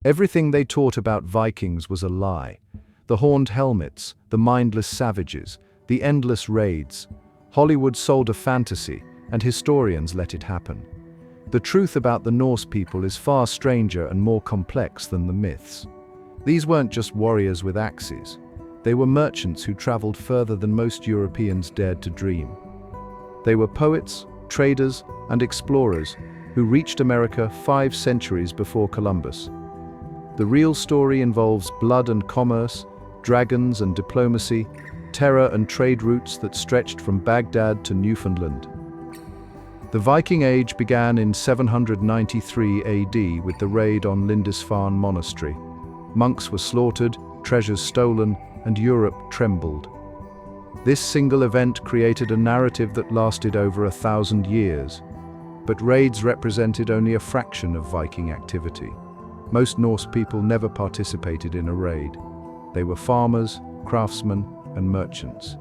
Everything they taught about Vikings was a lie. The horned helmets, the mindless savages, the endless raids. Hollywood sold a fantasy, and historians let it happen. The truth about the Norse people is far stranger and more complex than the myths. These weren't just warriors with axes. They were merchants who traveled further than most Europeans dared to dream. They were poets, traders, and explorers who reached America 5 centuries before Columbus. The real story involves blood and commerce, dragons and diplomacy, terror and trade routes that stretched from Baghdad to Newfoundland. The Viking Age began in 793 AD with the raid on Lindisfarne Monastery. Monks were slaughtered, treasures stolen, and Europe trembled. This single event created a narrative that lasted over 1,000 years. But raids represented only a fraction of Viking activity. Most Norse people never participated in a raid. They were farmers, craftsmen, and merchants.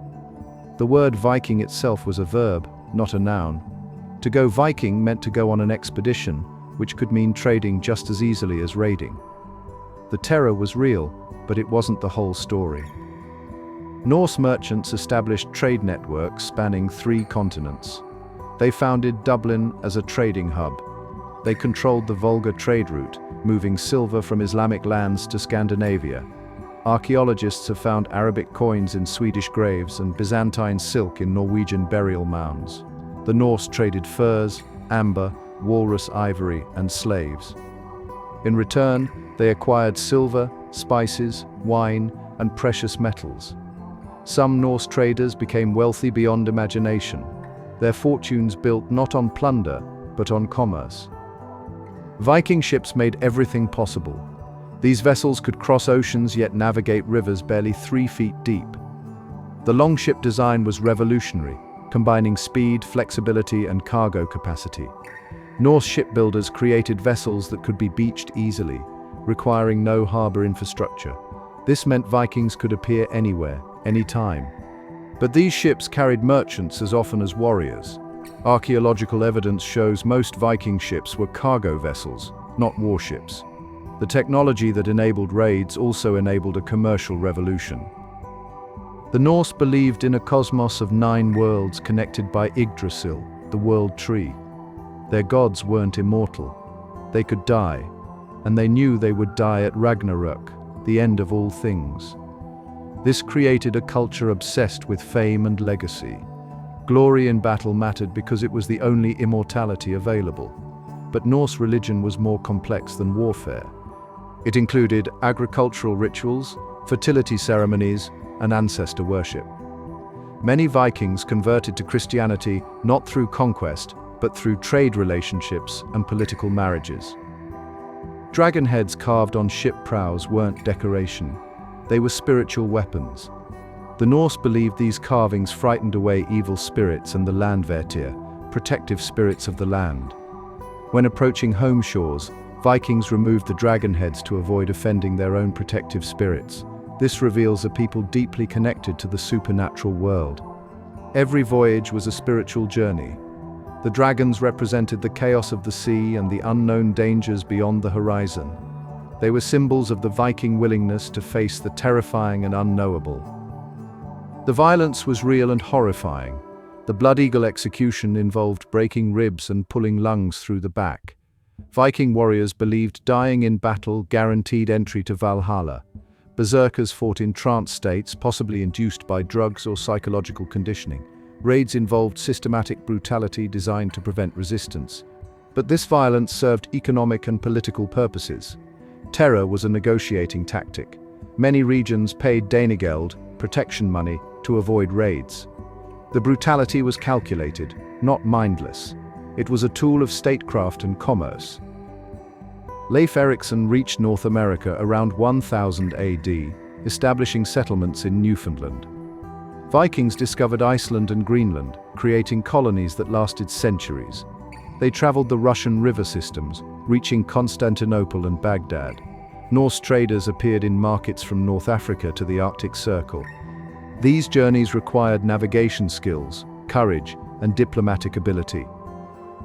The word Viking itself was a verb, not a noun. To go Viking meant to go on an expedition, which could mean trading just as easily as raiding. The terror was real, but it wasn't the whole story. Norse merchants established trade networks spanning 3 continents. They founded Dublin as a trading hub. They controlled the Volga trade route, moving silver from Islamic lands to Scandinavia. Archaeologists have found Arabic coins in Swedish graves and Byzantine silk in Norwegian burial mounds. The Norse traded furs, amber, walrus ivory, and slaves. In return, they acquired silver, spices, wine, and precious metals. Some Norse traders became wealthy beyond imagination, their fortunes built not on plunder, but on commerce. Viking ships made everything possible. These vessels could cross oceans yet navigate rivers barely 3 feet deep. The longship design was revolutionary, combining speed, flexibility, and cargo capacity. Norse shipbuilders created vessels that could be beached easily, requiring no harbor infrastructure. This meant Vikings could appear anywhere, anytime. But these ships carried merchants as often as warriors. Archaeological evidence shows most Viking ships were cargo vessels, not warships. The technology that enabled raids also enabled a commercial revolution. The Norse believed in a cosmos of 9 worlds connected by Yggdrasil, the world tree. Their gods weren't immortal. They could die, and they knew they would die at Ragnarök, the end of all things. This created a culture obsessed with fame and legacy. Glory in battle mattered because it was the only immortality available. But Norse religion was more complex than warfare. It included agricultural rituals, fertility ceremonies, and ancestor worship. Many Vikings converted to Christianity not through conquest, but through trade relationships and political marriages. Dragon heads carved on ship prows weren't decoration. They were spiritual weapons. The Norse believed these carvings frightened away evil spirits and the landvertir, protective spirits of the land. When approaching home shores, Vikings removed the dragon heads to avoid offending their own protective spirits. This reveals a people deeply connected to the supernatural world. Every voyage was a spiritual journey. The dragons represented the chaos of the sea and the unknown dangers beyond the horizon. They were symbols of the Viking willingness to face the terrifying and unknowable. The violence was real and horrifying. The Blood Eagle execution involved breaking ribs and pulling lungs through the back. Viking warriors believed dying in battle guaranteed entry to Valhalla. Berserkers fought in trance states, possibly induced by drugs or psychological conditioning. Raids involved systematic brutality designed to prevent resistance. But this violence served economic and political purposes. Terror was a negotiating tactic. Many regions paid Danegeld, protection money, to avoid raids. The brutality was calculated, not mindless. It was a tool of statecraft and commerce. Leif Erikson reached North America around 1000 AD, establishing settlements in Newfoundland. Vikings discovered Iceland and Greenland, creating colonies that lasted centuries. They traveled the Russian river systems, reaching Constantinople and Baghdad. Norse traders appeared in markets from North Africa to the Arctic Circle. These journeys required navigation skills, courage, and diplomatic ability.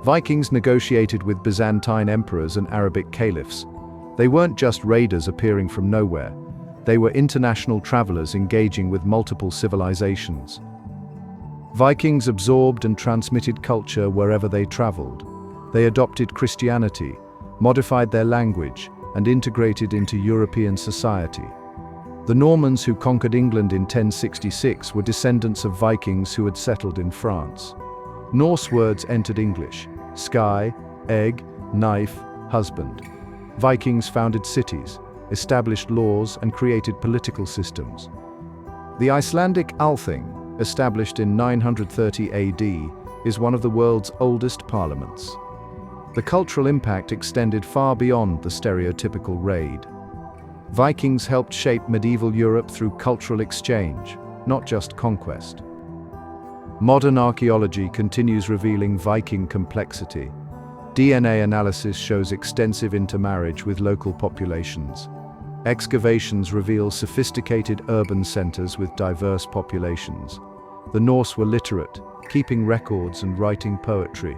Vikings negotiated with Byzantine emperors and Arabic caliphs. They weren't just raiders appearing from nowhere. They were international travelers engaging with multiple civilizations. Vikings absorbed and transmitted culture wherever they traveled. They adopted Christianity, modified their language, and integrated into European society. The Normans who conquered England in 1066 were descendants of Vikings who had settled in France. Norse words entered English: sky, egg, knife, husband. Vikings founded cities, established laws, and created political systems. The Icelandic Althing, established in 930 AD, is one of the world's oldest parliaments. The cultural impact extended far beyond the stereotypical raid. Vikings helped shape medieval Europe through cultural exchange, not just conquest. Modern archaeology continues revealing Viking complexity. DNA analysis shows extensive intermarriage with local populations. Excavations reveal sophisticated urban centers with diverse populations. The Norse were literate, keeping records and writing poetry.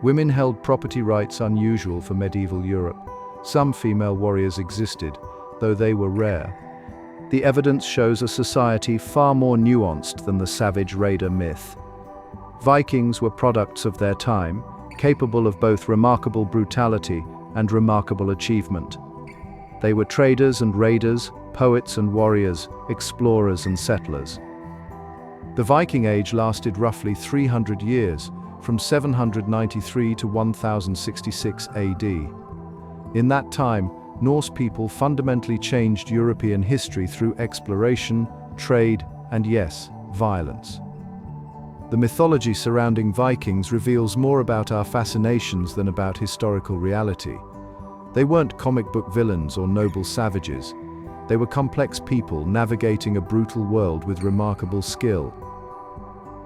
Women held property rights unusual for medieval Europe. Some female warriors existed, though they were rare. The evidence shows a society far more nuanced than the savage raider myth. Vikings were products of their time, capable of both remarkable brutality and remarkable achievement. They were traders and raiders, poets and warriors, explorers and settlers. The Viking Age lasted roughly 300 years, from 793 to 1066 AD. In that time, Norse people fundamentally changed European history through exploration, trade, and yes, violence. The mythology surrounding Vikings reveals more about our fascinations than about historical reality. They weren't comic book villains or noble savages. They were complex people navigating a brutal world with remarkable skill.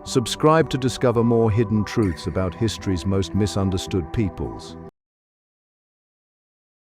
Subscribe to discover more hidden truths about history's most misunderstood peoples.